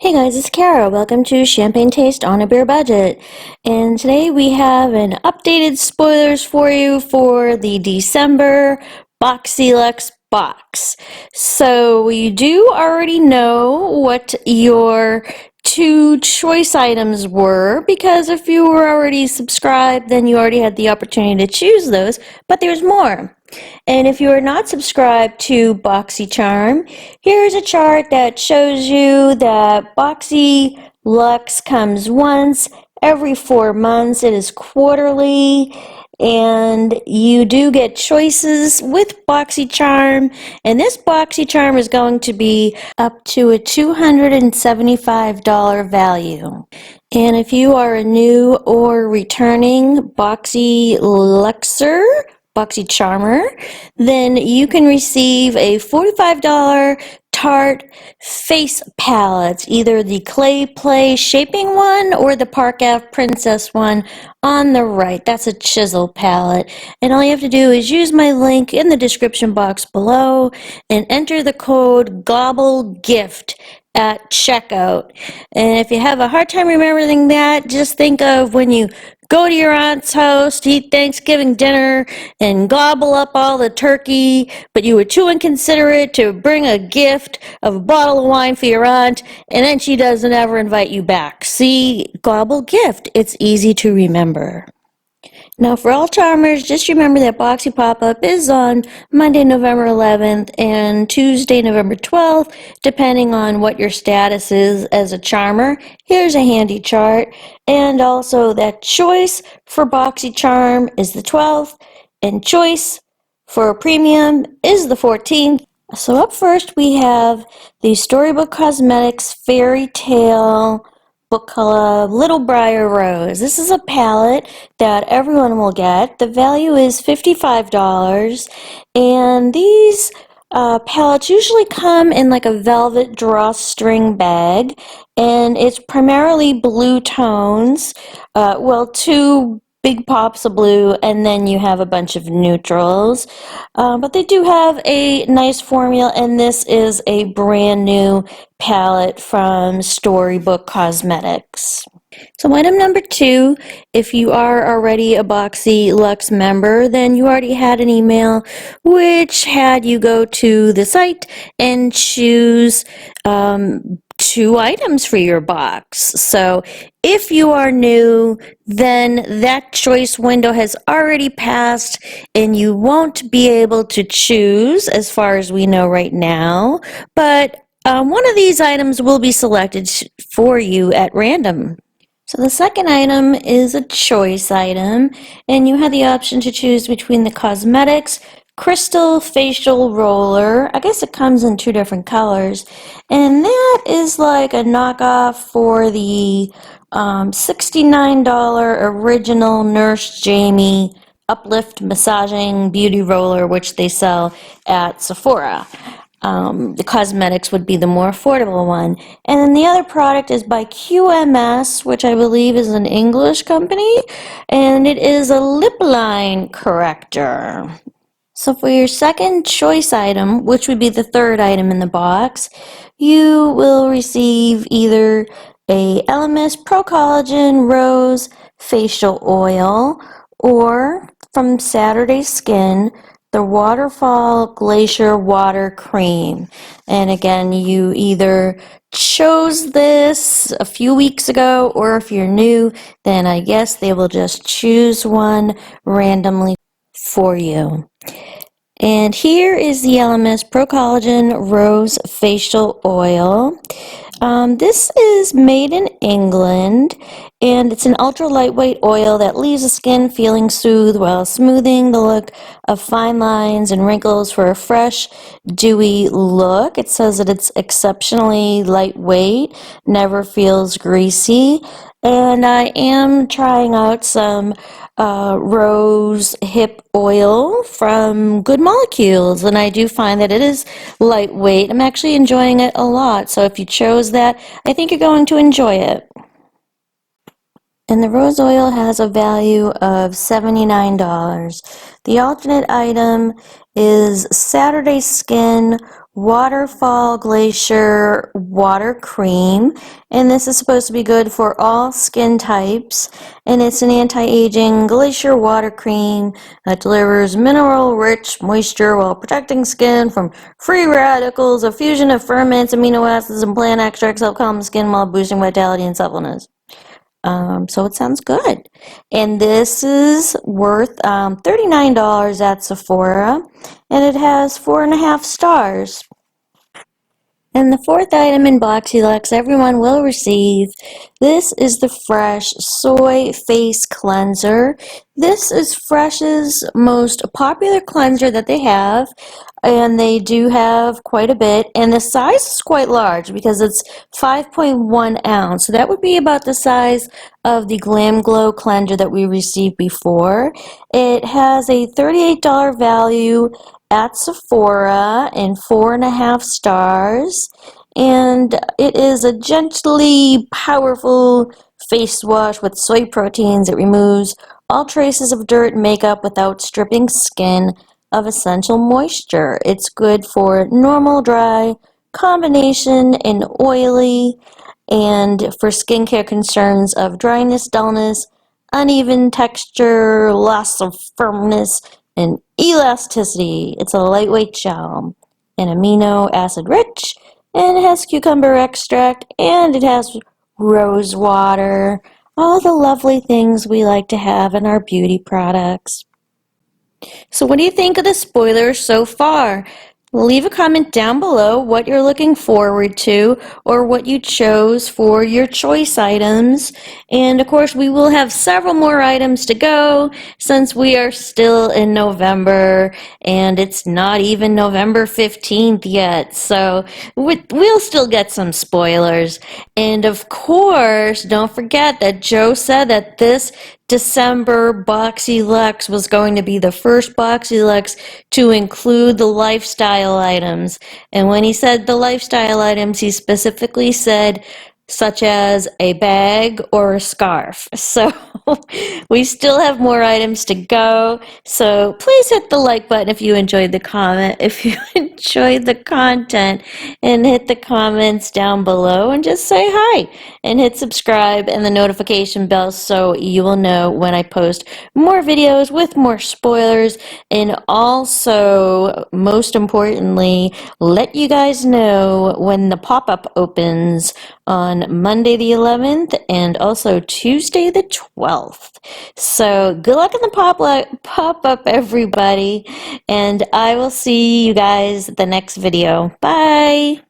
Hey guys, it's Kara. Welcome to Champagne Taste on a Beer Budget. And today we have an updated spoilers for you for the December Boxyluxe box. So you do already know what your two choice items were, because if you were already subscribed, then you already had the opportunity to choose those, but there's more. And if you are not subscribed to BoxyCharm, here's a chart that shows you that Boxyluxe comes once every 4 months. It is quarterly, and you do get choices with BoxyCharm, and this BoxyCharm is going to be up to a $275 value. And if you are a new or returning BoxyLuxer, BoxyCharmer, then you can receive a $45 Tarte face palette, either the Clay Play Shaping one or the Park Ave Princess one on the right. That's a chisel palette. And all you have to do is use my link in the description box below and enter the code GOBBLEGIFT at checkout. And if you have a hard time remembering that, just think of when you go to your aunt's house to eat Thanksgiving dinner and gobble up all the turkey, but you were too inconsiderate to bring a gift of a bottle of wine for your aunt, and then she doesn't ever invite you back. See, gobble gift. It's easy to remember. Now, for all charmers, just remember that Boxy Pop-Up is on Monday, November 11th and Tuesday, November 12th, depending on what your status is as a charmer. Here's a handy chart. And also that choice for BoxyCharm is the 12th, and choice for premium is the 14th. So up first, we have the Storybook Cosmetics Fairy Tale Book Club Little Briar Rose. This is a palette that everyone will get. The value is $55, and these palettes usually come in like a velvet drawstring bag, and it's primarily blue tones. Two big pops of blue, and then you have a bunch of neutrals. But they do have a nice formula, and this is a brand new palette from Storybook Cosmetics. So item number 2, if you are already a Boxyluxe member, then you already had an email which had you go to the site and choose 2 items for your box. So if you are new, then that choice window has already passed and you won't be able to choose as far as we know right now, but one of these items will be selected for you at random. So the second item is a choice item, and you have the option to choose between the Cosmetics Crystal Facial Roller. I guess it comes in 2 different colors, and that is like a knockoff for the $69 original Nurse Jamie Uplift Massaging Beauty Roller, which they sell at Sephora. The Cosmetics would be the more affordable one. And then the other product is by QMS, which I believe is an English company, and it is a lip line corrector. So for your second choice item, which would be the third item in the box, you will receive either a LMS Pro Collagen Rose Facial Oil, or from Saturday Skin, the Waterfall Glacier Water Cream. And again, you either chose this a few weeks ago, or if you're new, then I guess they will just choose one randomly for you. And here is the LMS Pro Collagen Rose Facial Oil. This is made in England, and it's an ultra lightweight oil that leaves the skin feeling soothed while smoothing the look of fine lines and wrinkles for a fresh, dewy look. It says that it's exceptionally lightweight, never feels greasy, and I am trying out some rose hip oil from Good Molecules, and I do find that it is lightweight. I'm actually enjoying it a lot, so if you chose that, I think you're going to enjoy it. And the rose oil has a value of $79. The alternate item is Saturday Skin Waterfall Glacier Water Cream, and this is supposed to be good for all skin types, and it's an anti-aging glacier water cream that delivers mineral-rich moisture while protecting skin from free radicals. A fusion of ferments, amino acids, and plant extracts help calm the skin while boosting vitality and suppleness. So it sounds good. And this is worth $39 at Sephora, and it has 4.5 stars. And the fourth item in Boxyluxe everyone will receive. This is the Fresh Soy Face Cleanser. This is Fresh's most popular cleanser that they have, and they do have quite a bit, and the size is quite large because it's 5.1 ounce. So that would be about the size of the Glam Glow cleanser that we received before. It has a $38 value at Sephora and 4.5 stars, and it is a gently powerful face wash with soy proteins. It removes all traces of dirt and makeup without stripping skin of essential moisture. It's good for normal, dry, combination, and oily, and for skincare concerns of dryness, dullness, uneven texture, loss of firmness, and elasticity. It's a lightweight gel and amino acid rich, and it has cucumber extract, and it has rose water. All the lovely things we like to have in our beauty products. So what do you think of the spoilers so far? Leave a comment down below what you're looking forward to or what you chose for your choice items. And of course, we will have several more items to go since we are still in November and it's not even November 15th yet. So we'll still get some spoilers. And of course, don't forget that Joe said that this December Boxyluxe was going to be the first Boxyluxe to include the lifestyle items. And when he said the lifestyle items, he specifically said such as a bag or a scarf. So we still have more items to go. So please hit the like button if you enjoyed the comment, if you enjoyed the content, and hit the comments down below and just say hi and hit subscribe and the notification bell so you will know when I post more videos with more spoilers, and also most importantly let you guys know when the pop-up opens on Monday the 11th and also Tuesday the 12th. So good luck in the pop-up everybody, and I will see you guys at the next video. Bye!